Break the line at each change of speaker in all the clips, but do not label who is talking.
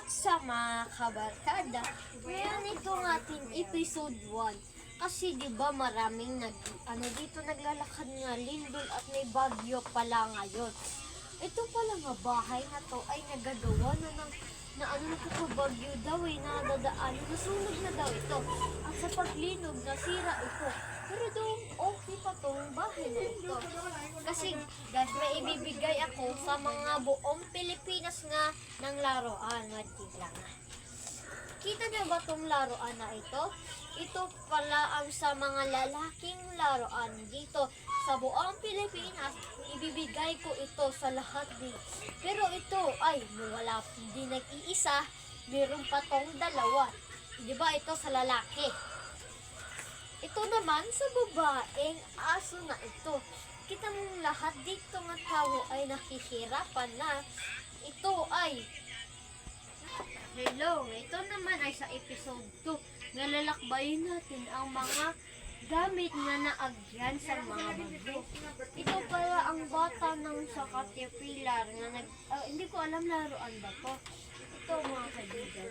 What's up mga kabarkada? Ngayon itong ating episode 1. Kasi 'di ba maraming dito naglalakad nga lindol at may bagyo pala ngayon. Ito pala nga bahay na to ay nagagawa na bagyo daw nadadaan, nasunog na daw ito. At sa paglinog nasira ito. Pero daw okay pa tong bahay na ito. Kasi guys, may ibibigay ako sa mga buong Pilipinas nga ng laruan. Kita niyo ba tong laruan na ito? Ito pala ang sa mga lalaking laruan dito sa buong Pilipinas. Ibibigay ko ito sa lahat dito. Pero ito ay wala, hindi nag-iisa. Meron pa tong dalawa. Di ba ito sa lalaki? Ito naman sa babaeng aso na ito. Kita mong lahat dito ng tao ay nakihirapan na. Ito ay hello, ito naman ay sa episode 2. Nalalakbayin natin ang mga gamit na naagyan sa mga bagyo. Ito pala ang bata ng sa Caterpillar na hindi ko alam laruan ba to. Ito mga kaibigan,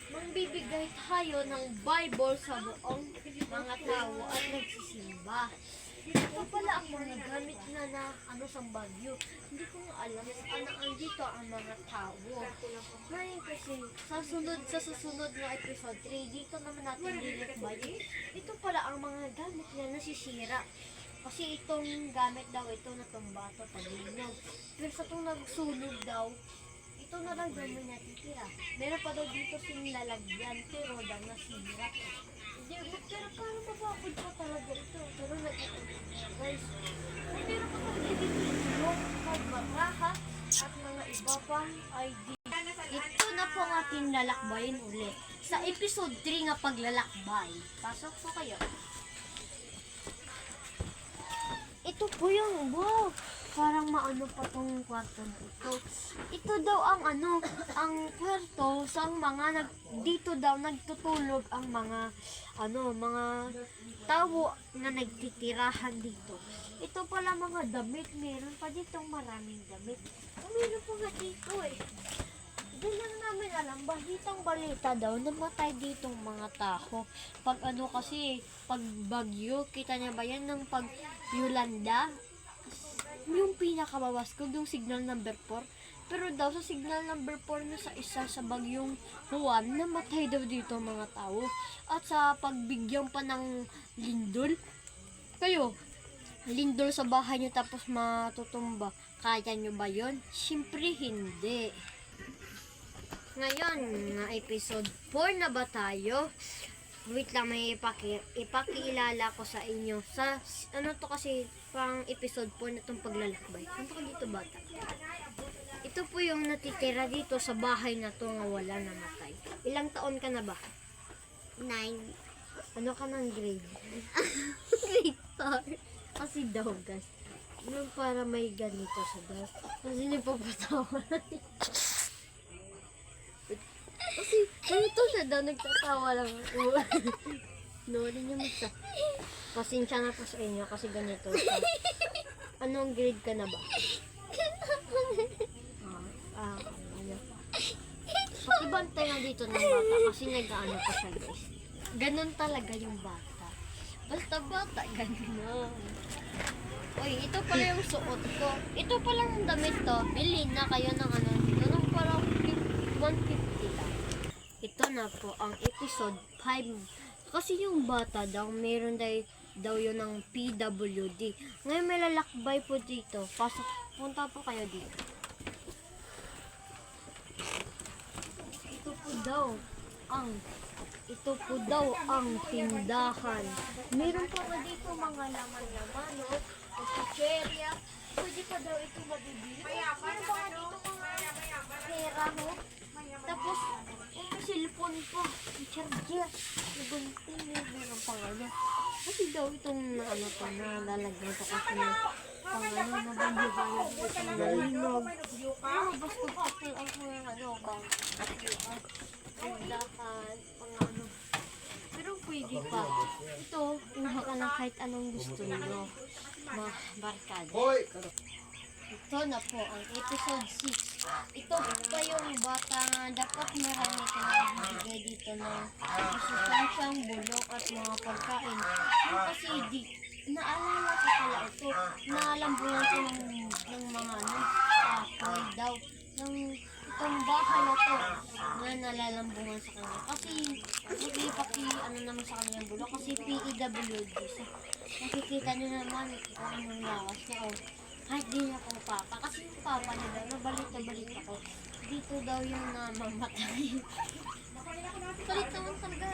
mangbibigay tayo ng Bible sa buong mga tao at nagsisimba. Ito pala ang mga gamit na sa bagyo. Hindi ko alam andito ang mga tao. Ngayon kasi sa susunod na episode 3, dito naman natin lilikbayin. Ito pala ang mga gamit na nasisira. Kasi itong gamit daw ito na tumba ito paglinog. Pero sa itong nagsunog daw, ito na lang daw may natitira. Meron pa daw dito lalagyan pero daw nasira. Pero parang mabakod pa talaga ito. Pero guys, meron pa talaga dito yung magbaraha at mga iba pang ID. Ito na po ang ating lalakbayin ulit. Sa episode 3 nga paglalakbay. Pasok po kayo. Ito po yung, wow, parang maano pa tong kwarto na ito. Ito daw ang ang kwarto sa mga dito daw nagtutulog ang mga mga tao na nagtitirahan dito. Ito pala mga damit, meron pa ditong maraming damit. Meron pa nga dito Hindi lang namin alam, balitang balita daw, namatay ditong mga tao. Pag kasi, pag bagyo, kita niya ba yan ng pag Yolanda? Yung pinakabawas ko, yung signal number 4. Pero daw sa signal number 4 na sa isa sa bagyong Juan, namatay daw dito mga tao. At sa pagbigyan pa ng lindol, kayo, lindol sa bahay nyo tapos matutumba, kaya nyo ba yun? Siyempre hindi. Ngayon, episode 4 na ba tayo? Wait lang, may ipakilala ko sa inyo. Sa, to kasi, pang episode 4 na itong paglalakbay. Punta ka dito, bata. Ito po yung natitira dito sa bahay na to nga wala namatay. Ilang taon ka na ba?
9.
Ano ka ng grade? Grade 4. Kasi daw, guys. Yung para may ganito sa daw. Kasi nagpapatawa na kasi ganito siya daw, nagtatawa lang ako. Noodin niyo magsa. Pasensya na po sa inyo kasi ganito siya. Anong grade ka na ba? Ano? Pakibantay nga dito ng bata kasi nag-ano pa siya, guys. Ganon talaga yung bata. Basta bata, ganon. Uy, ito pala yung suot ko. Ito pala yung damit to. Bilhin na kayo ng ganun parang 150 lang. Ito na po ang episode 5. Kasi yung bata daw, meron daw yun ng PWD. Ngayon may lalakbay po dito. Punta po kayo dito. Ito po daw ang tindahan. Meron pa nga dito mga laman-laman, kutsirya. Pwede pa daw ito mabibili. Meron pa nga dito mga pera, Tapos, cellphone po. Charger. Gunting. Meron pang Kasi daw itong nalalagay ko kasi mabibigay itong nalinog. Basta kapal ako yung tindahan, Pero pwede pa. Ito, kuha ka lang kahit anong gusto nyo. Mga barkada. Ito na po ang episode 6. ito pa yung bata nga dapat marami nagbibigay dito ng masustansyang bulok at mga pagkain. Kasi di, naalala ko pala ito, naalambungan ko ng mga apoy daw. Ng itong bahay na to na nalalambungan sa kanya. Kasi ano naman sa kanyang bulok kasi PEWD. So, nakikita niyo naman kung anong lawas niya. Oh. Kahit di niya po papa. Kasi yung papa niya daw, nabalita ako. Dito daw yung namamatay. Palit naman talaga.